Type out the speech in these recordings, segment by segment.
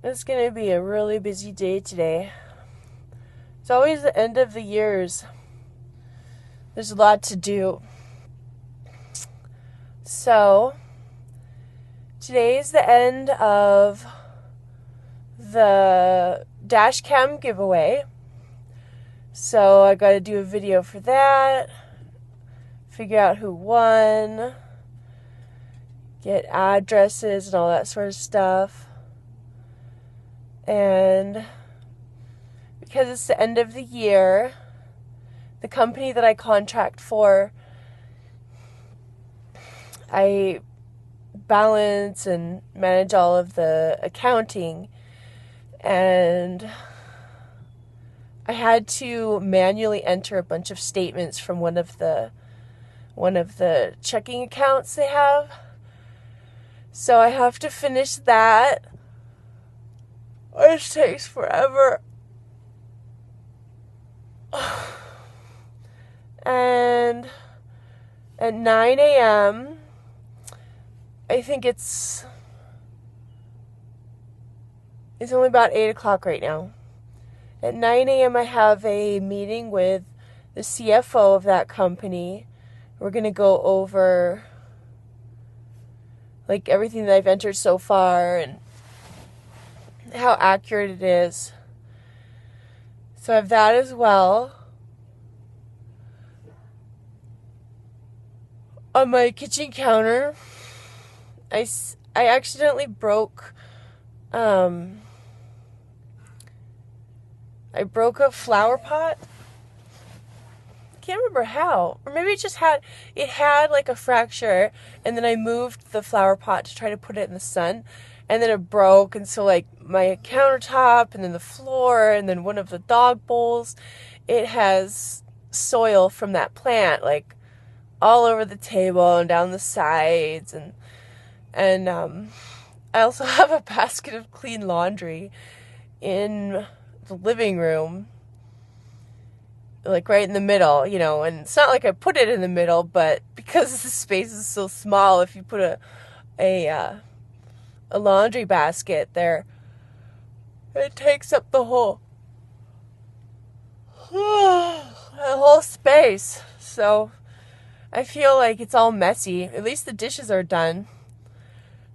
It's going to be a really busy day today. It's always the end of the years. There's a lot to do. So, today is the end of the dash cam giveaway. So, I got to do a video for that. Figure out who won. Get addresses and all that sort of stuff. And because it's the end of the year, the company that I contract for, I balance and manage all of the accounting, and I had to manually enter a bunch of statements from one of the checking accounts they have. So I have to finish that. It takes forever. And at 9 a.m., I think it's only about 8 o'clock right now. At 9 a.m., I have a meeting with the CFO of that company. We're going to go over like everything that I've entered so far and how accurate it is. So I have that as well. On my kitchen counter, I accidentally broke I broke a flower pot. Can't remember how. Or maybe it had like a fracture, and then I moved the flower pot to try to put it in the sun, and then it broke, and so like my countertop and then the floor and then one of the dog bowls, it has soil from that plant like all over the table and down the sides, and I also have a basket of clean laundry in the living room, like right in the middle, and it's not like I put it in the middle, but because the space is so small, if you put a laundry basket there, it takes up the whole space. So I feel like it's all messy. At least the dishes are done.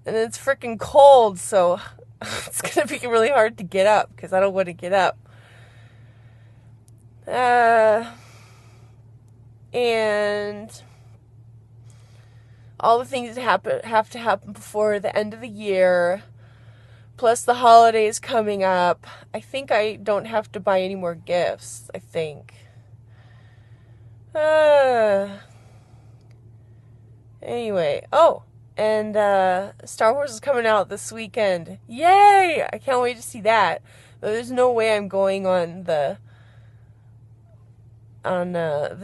And it's freaking cold, so it's going to be really hard to get up because I don't want to get up. And all the things that have to happen before the end of the year, plus the holidays coming up. I think I don't have to buy any more gifts, I think. Anyway, and Star Wars is coming out this weekend. Yay! I can't wait to see that. But there's no way I'm going on the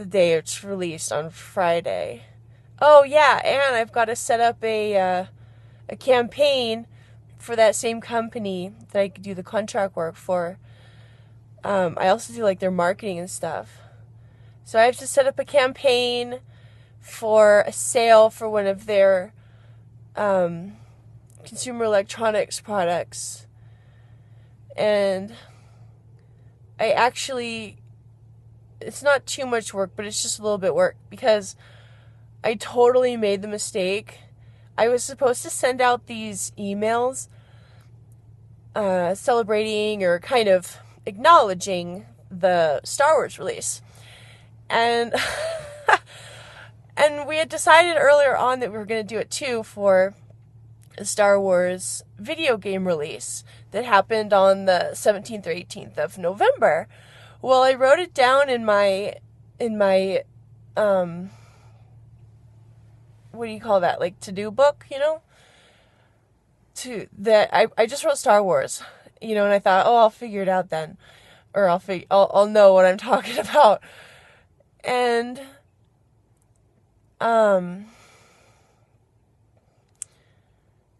day it's released on Friday. Oh yeah, and I've got to set up a campaign for that same company that I could do the contract work for. I also do like their marketing and stuff. So I have to set up a campaign for a sale for one of their consumer electronics products. And it's not too much work, but it's just a little bit work because I totally made the mistake. I was supposed to send out these emails celebrating or kind of acknowledging the Star Wars release. And and we had decided earlier on that we were going to do it too for a Star Wars video game release that happened on the 17th or 18th of November. Well, I wrote it down in my what do you call that? Like to-do book, I just wrote Star Wars, and I thought, I'll figure it out then, or I'll know what I'm talking about. And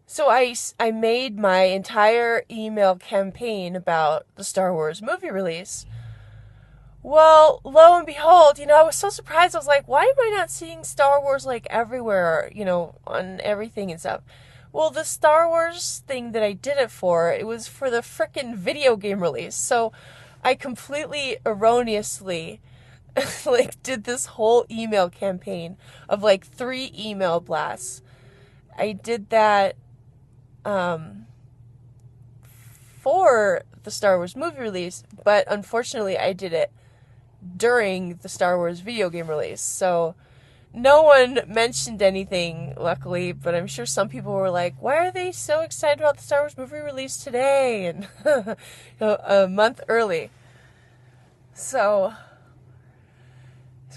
so I made my entire email campaign about the Star Wars movie release. Well, lo and behold, I was so surprised. I was like, why am I not seeing Star Wars like everywhere, on everything and stuff? Well, the Star Wars thing that I did it for, it was for the frickin' video game release. So I completely erroneously like did this whole email campaign of like 3 email blasts. I did that for the Star Wars movie release, but unfortunately I did it during the Star Wars video game release. So no one mentioned anything, luckily, but I'm sure some people were like, why are they so excited about the Star Wars movie release today? And a month early. So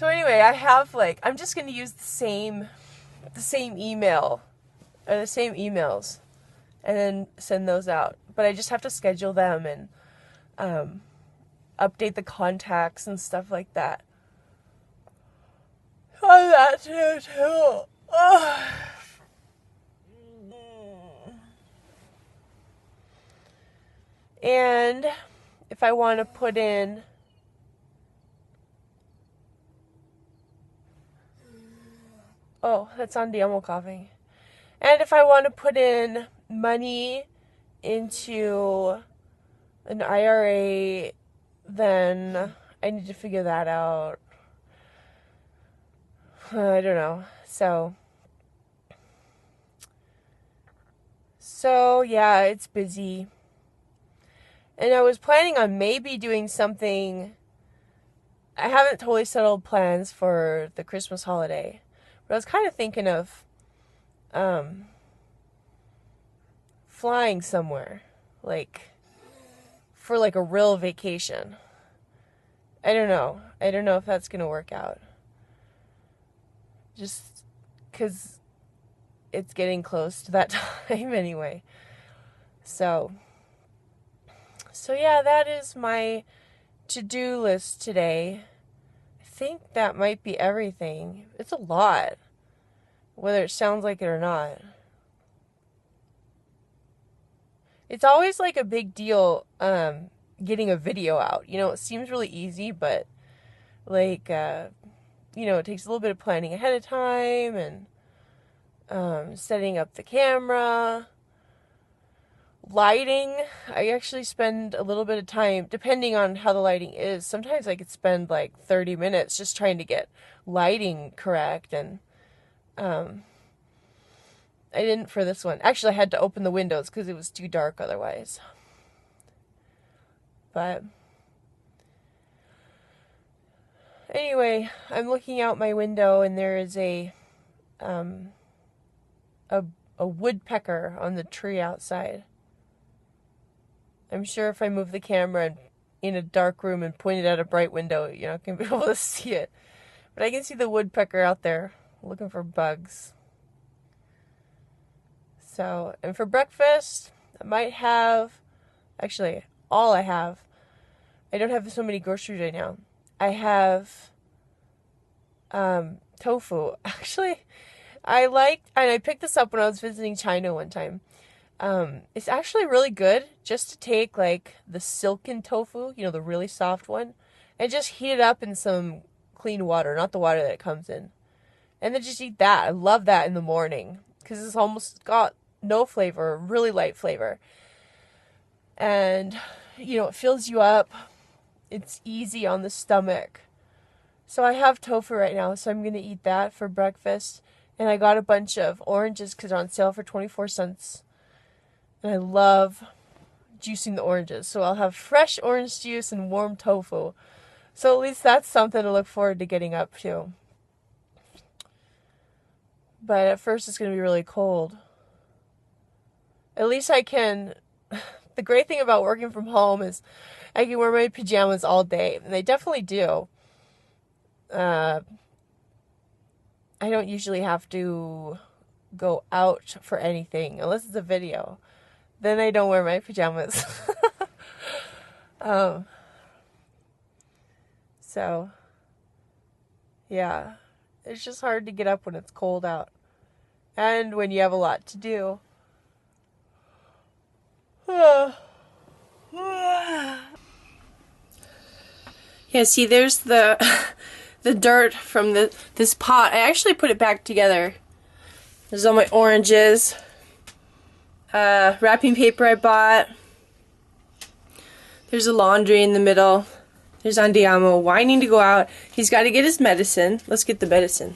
anyway, I have like, I'm just going to use the same email, or the same emails, and then send those out. But I just have to schedule them and update the contacts and stuff like that. Oh, that too. Oh. And if I want to put in that's on Diamo coughing. And if I want to put in money into an IRA, then I need to figure that out. I don't know. So yeah, it's busy. And I was planning on maybe doing something. I haven't totally settled plans for the Christmas holiday, but I was kind of thinking of flying somewhere, like for like a real vacation. I don't know if that's gonna work out. Just because it's getting close to that time anyway. So yeah, that is my to-do list today. I think that might be everything. It's a lot, whether it sounds like it or not. It's always like a big deal getting a video out. You know, it seems really easy, but like you know, it takes a little bit of planning ahead of time and setting up the camera. Lighting, I actually spend a little bit of time, depending on how the lighting is. Sometimes I could spend like 30 minutes just trying to get lighting correct, and I didn't for this one. Actually, I had to open the windows because it was too dark otherwise. But anyway, I'm looking out my window and there is a woodpecker on the tree outside. I'm sure if I move the camera in a dark room and point it at a bright window, you're not going to be able to see it. But I can see the woodpecker out there looking for bugs. So, and for breakfast, I might have, actually, all I have, I don't have so many groceries right now. I have tofu. Actually, and I picked this up when I was visiting China one time. It's actually really good just to take like the silken tofu, you know, the really soft one, and just heat it up in some clean water, not the water that it comes in. And then just eat that. I love that in the morning because it's almost got no flavor, really light flavor. And, you know, it fills you up. It's easy on the stomach. So I have tofu right now, so I'm going to eat that for breakfast. And I got a bunch of oranges because they're on sale for 24 cents. And I love juicing the oranges. So I'll have fresh orange juice and warm tofu. So at least that's something to look forward to getting up to. But at first it's going to be really cold. At least I can... The great thing about working from home is I can wear my pajamas all day. And I definitely do. I don't usually have to go out for anything unless it's a video. Then I don't wear my pajamas. So, yeah. It's just hard to get up when it's cold out. And when you have a lot to do. Yeah, see, there's the dirt from this pot. I actually put it back together. There's all my oranges. wrapping paper I bought. There's a laundry in the middle. There's Andiamo whining to go out. He's got to get his medicine. Let's get the medicine.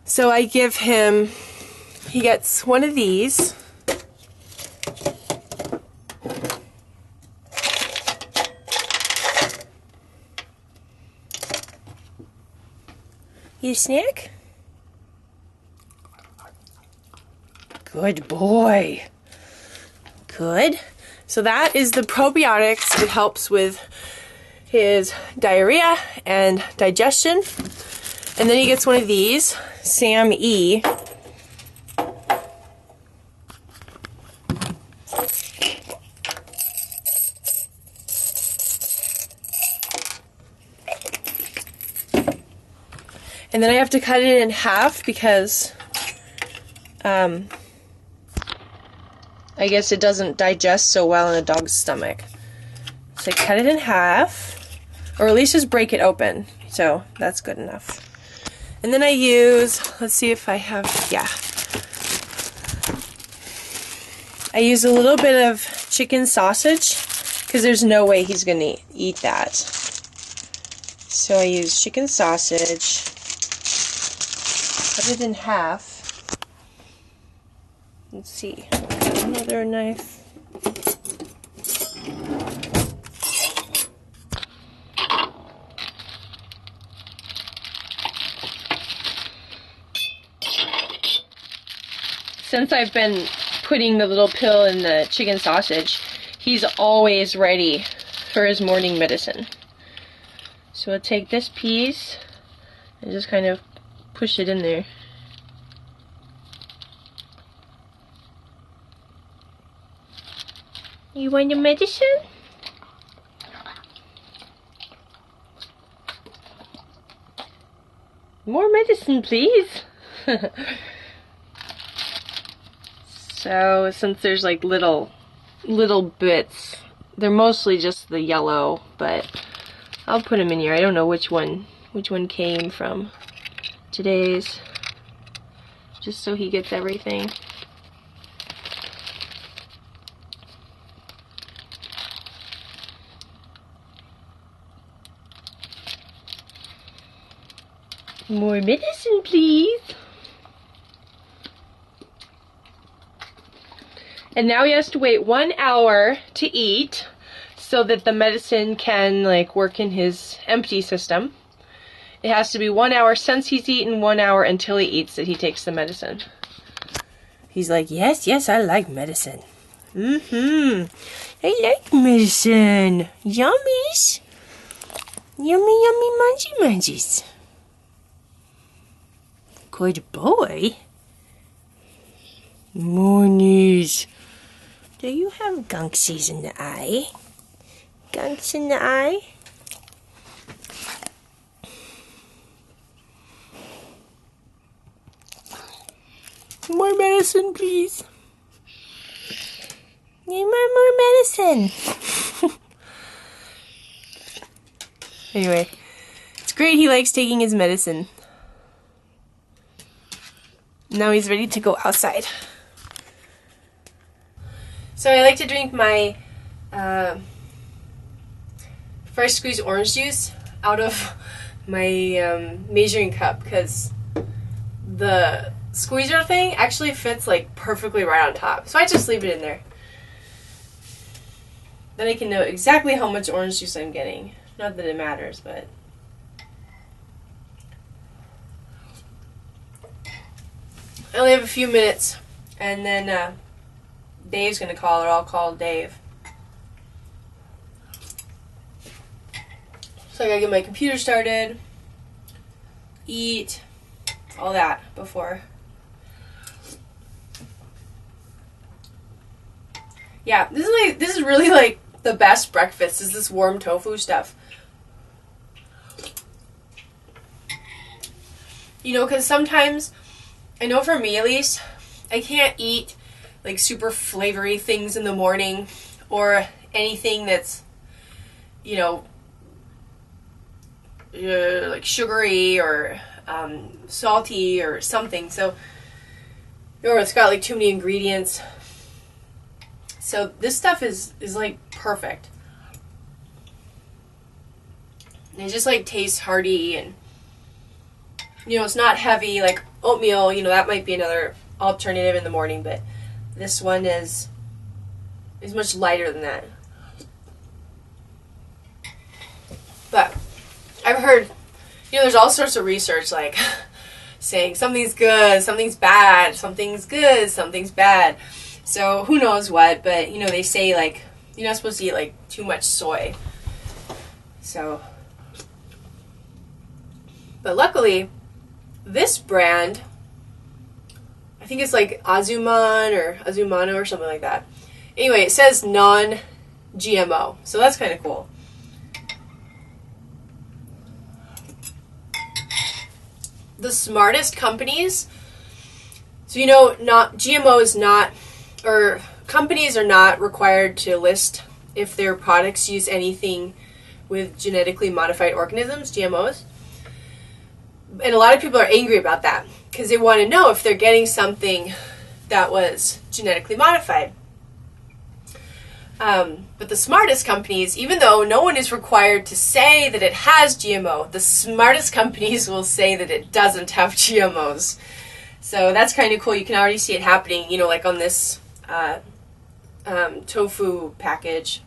So I give him, he gets one of these. You snack? Good boy. Good. So that is the probiotics. It helps with his diarrhea and digestion. And then he gets one of these, Sam E. And then I have to cut it in half because I guess it doesn't digest so well in a dog's stomach. So I cut it in half, or at least just break it open. So that's good enough. And then I use, let's see if I have, yeah. I use a little bit of chicken sausage because there's no way he's gonna eat that. So I use chicken sausage. Cut it in half. Let's see. Another knife. Since I've been putting the little pill in the chicken sausage, he's always ready for his morning medicine. So I'll take this piece and just kind of push it in there. You want your medicine? More medicine, please. So since there's like little bits, they're mostly just the yellow, but I'll put them in here. I don't know which one came from today's, just so he gets everything. More medicine, please. And now he has to wait 1 hour to eat so that the medicine can like work in his empty system. It has to be 1 hour since he's eaten, 1 hour until he eats that he takes the medicine. He's like, yes, yes, I like medicine. I like medicine. Yummies. Yummy, yummy, munchie munchies. Good boy. Mornies. Do you have gunksies in the eye? Gunks in the eye? More medicine, please. Need more medicine. Anyway, it's great he likes taking his medicine. Now he's ready to go outside. So I like to drink my fresh squeezed orange juice out of my measuring cup because the squeezer thing actually fits like perfectly right on top. So I just leave it in there. Then I can know exactly how much orange juice I'm getting. Not that it matters, but I only have a few minutes, and then Dave's gonna call, or I'll call Dave. So I gotta get my computer started, eat, all that before. Yeah, this is really like the best breakfast, is this warm tofu stuff. You know, because sometimes, I know for me at least, I can't eat like super flavory things in the morning or anything that's, you know, like sugary or salty or something. So or it's got like too many ingredients. So this stuff is like perfect. And it just like tastes hearty, and you know, it's not heavy like oatmeal. You know, that might be another alternative in the morning, but this one is much lighter than that. But I've heard, you know, there's all sorts of research like saying something's good, something's bad, something's good, something's bad. So who knows what, but you know, they say like you're not supposed to eat like too much soy. So, but luckily, this brand, I think it's like Azuman or Azumano or something like that. Anyway, it says non-GMO, so that's kind of cool. The smartest companies, so you know, not GMO is not, or companies are not required to list if their products use anything with genetically modified organisms, GMOs. And a lot of people are angry about that because they want to know if they're getting something that was genetically modified. But the smartest companies, even though no one is required to say that it has GMO, the smartest companies will say that it doesn't have GMOs. So that's kind of cool. You can already see it happening, you know, like on this tofu package.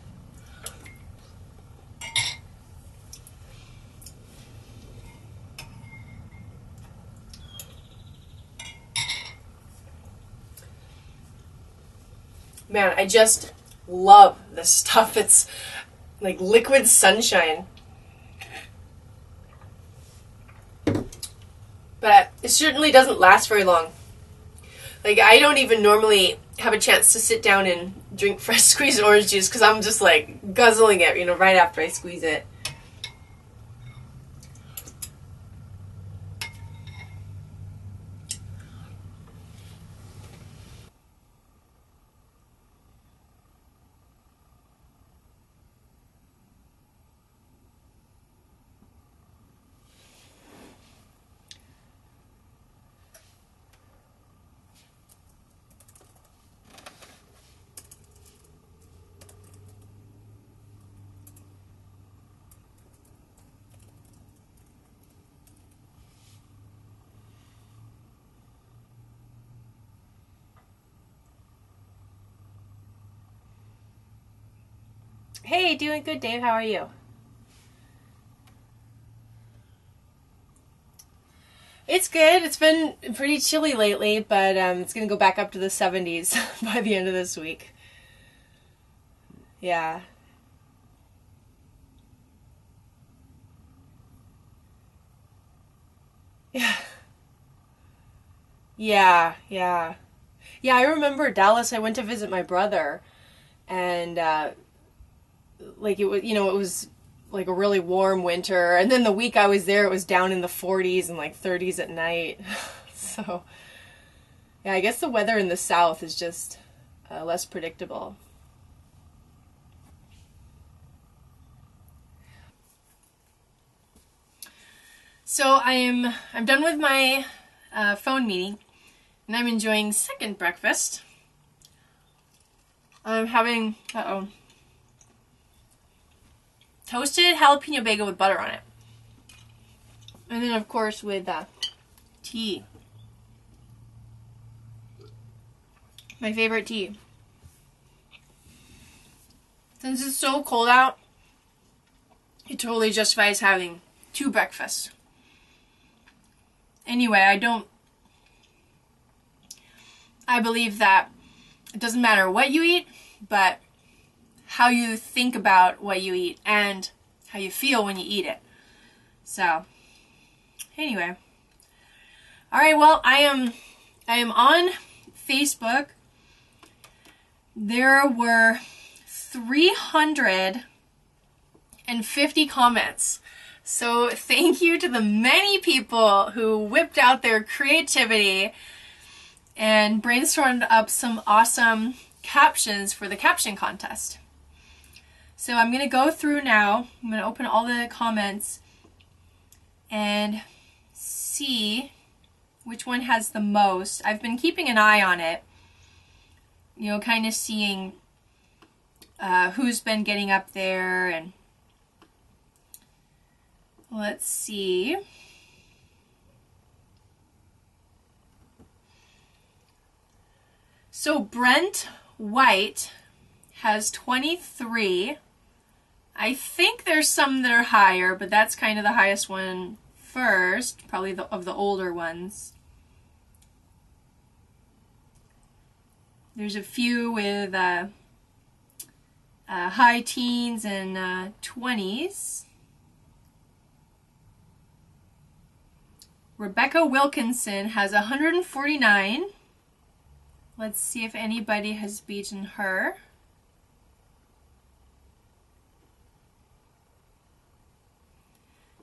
Man, I just love this stuff. It's like liquid sunshine. But it certainly doesn't last very long. Like, I don't even normally have a chance to sit down and drink fresh squeezed orange juice because I'm just like guzzling it, you know, right after I squeeze it. Hey, doing good, Dave. How are you? It's good. It's been pretty chilly lately, but it's going to go back up to the 70s by the end of this week. Yeah. Yeah. Yeah, yeah. Yeah, I remember Dallas. I went to visit my brother, and like it was, you know, it was like a really warm winter, and then the week I was there, it was down in the 40s and like 30s at night. So, yeah, I guess the weather in the South is just less predictable. So I'm done with my phone meeting, and I'm enjoying second breakfast. I'm having toasted jalapeno bagel with butter on it, and then of course with tea. My favorite tea. Since it's so cold out, it totally justifies having two breakfasts. Anyway, I believe that it doesn't matter what you eat, but how you think about what you eat and how you feel when you eat it. So, anyway. Alright, well, I am on Facebook. There were 350 comments. So thank you to the many people who whipped out their creativity and brainstormed up some awesome captions for the caption contest. So I'm going to go through now. I'm going to open all the comments and see which one has the most. I've been keeping an eye on it, you know, kind of seeing who's been getting up there, and let's see. So Brent White has 23. I think there's some that are higher, but that's kind of the highest one first, probably of the older ones. There's a few with high teens and 20s. Rebecca Wilkinson has 149. Let's see if anybody has beaten her.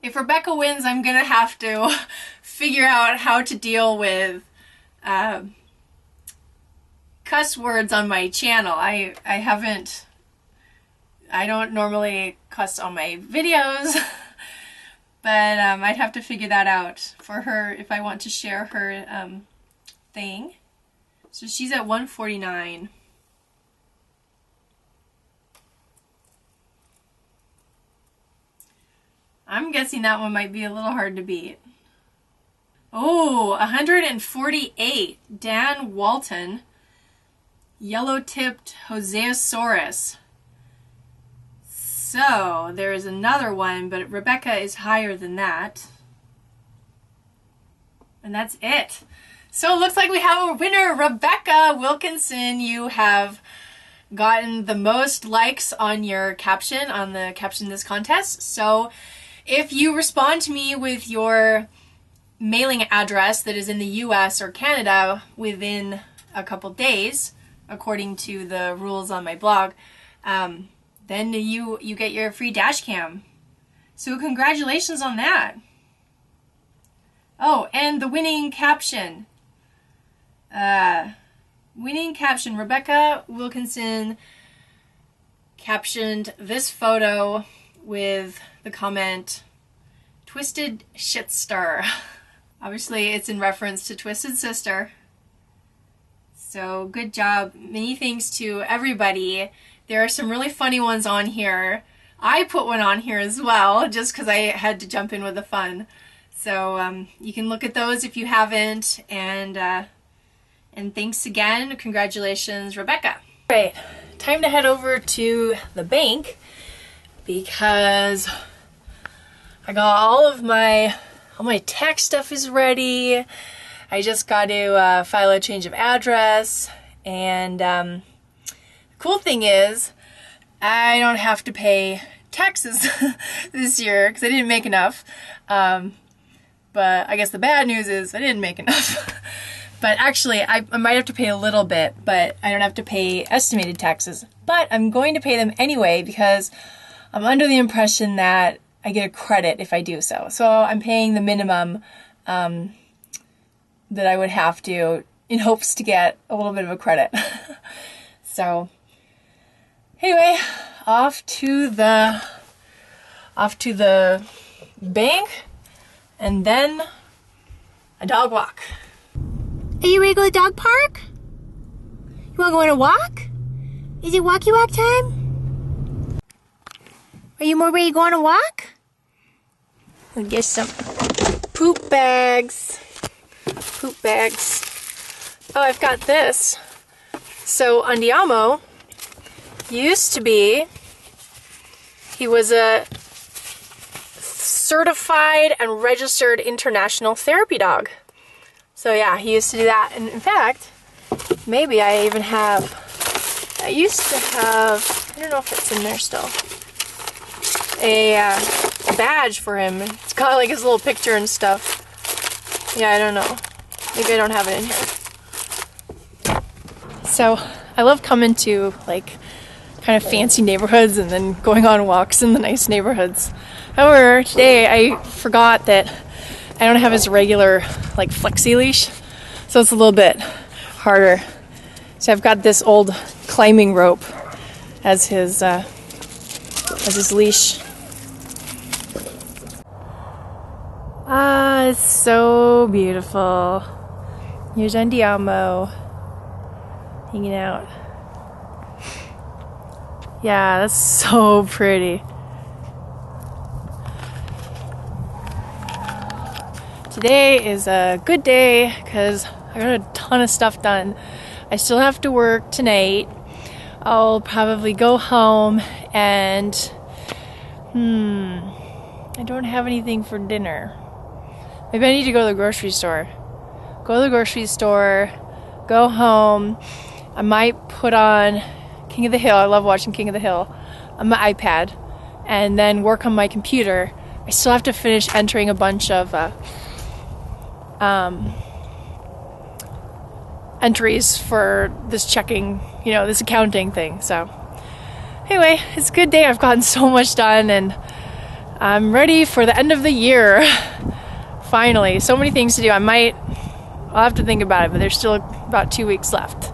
If Rebecca wins, I'm going to have to figure out how to deal with cuss words on my channel. I don't normally cuss on my videos, but I'd have to figure that out for her if I want to share her thing. So she's at 149. I'm guessing that one might be a little hard to beat. Oh, 148. Dan Walton. Yellow-tipped Hoseosaurus. So, there is another one, but Rebecca is higher than that. And that's it. So it looks like we have a winner, Rebecca Wilkinson. You have gotten the most likes on your caption, on the caption of this contest. So if you respond to me with your mailing address that is in the US or Canada within a couple days, according to the rules on my blog, then you get your free dash cam. So congratulations on that. Oh, and the winning caption. Rebecca Wilkinson captioned this photo with the comment, "Twisted Shitstar." Obviously, it's in reference to Twisted Sister. So, good job. Many thanks to everybody. There are some really funny ones on here. I put one on here as well, just because I had to jump in with the fun. So, you can look at those if you haven't, and thanks again. Congratulations, Rebecca. All right, time to head over to the bank because I got all my tax stuff is ready. I just got to file a change of address, and the cool thing is I don't have to pay taxes this year because I didn't make enough. But I guess the bad news is I didn't make enough. But actually, I might have to pay a little bit, but I don't have to pay estimated taxes. But I'm going to pay them anyway because I'm under the impression that I get a credit if I do so. So I'm paying the minimum that I would have to in hopes to get a little bit of a credit. So anyway, off to the bank and then a dog walk. Are you ready to go to the dog park? You want to go on a walk? Is it walkie walk time? Are you more ready to go on a walk? We'll get some poop bags. Poop bags. Oh, I've got this. So Andiamo used to be, he was a certified and registered international therapy dog. So yeah, he used to do that. And in fact, maybe I even have, I used to have, I don't know if it's in there still, a badge for him. It's got like his little picture and stuff. Yeah, I don't know. Maybe I don't have it in here. So I love coming to like kind of fancy neighborhoods and then going on walks in the nice neighborhoods. However, today I forgot that I don't have his regular like flexi leash, so it's a little bit harder. So I've got this old climbing rope as his leash. It's so beautiful. Here's Andiamo hanging out. Yeah, that's so pretty. Today is a good day because I got a ton of stuff done. I still have to work tonight. I'll probably go home and I don't have anything for dinner. Maybe I need to go to the grocery store. Go to the grocery store, go home. I might put on King of the Hill. I love watching King of the Hill on my iPad, and then work on my computer. I still have to finish entering a bunch of entries for this checking, this accounting thing. So anyway, it's a good day. I've gotten so much done and I'm ready for the end of the year. Finally, so many things to do. I'll have to think about it, but there's still about 2 weeks left.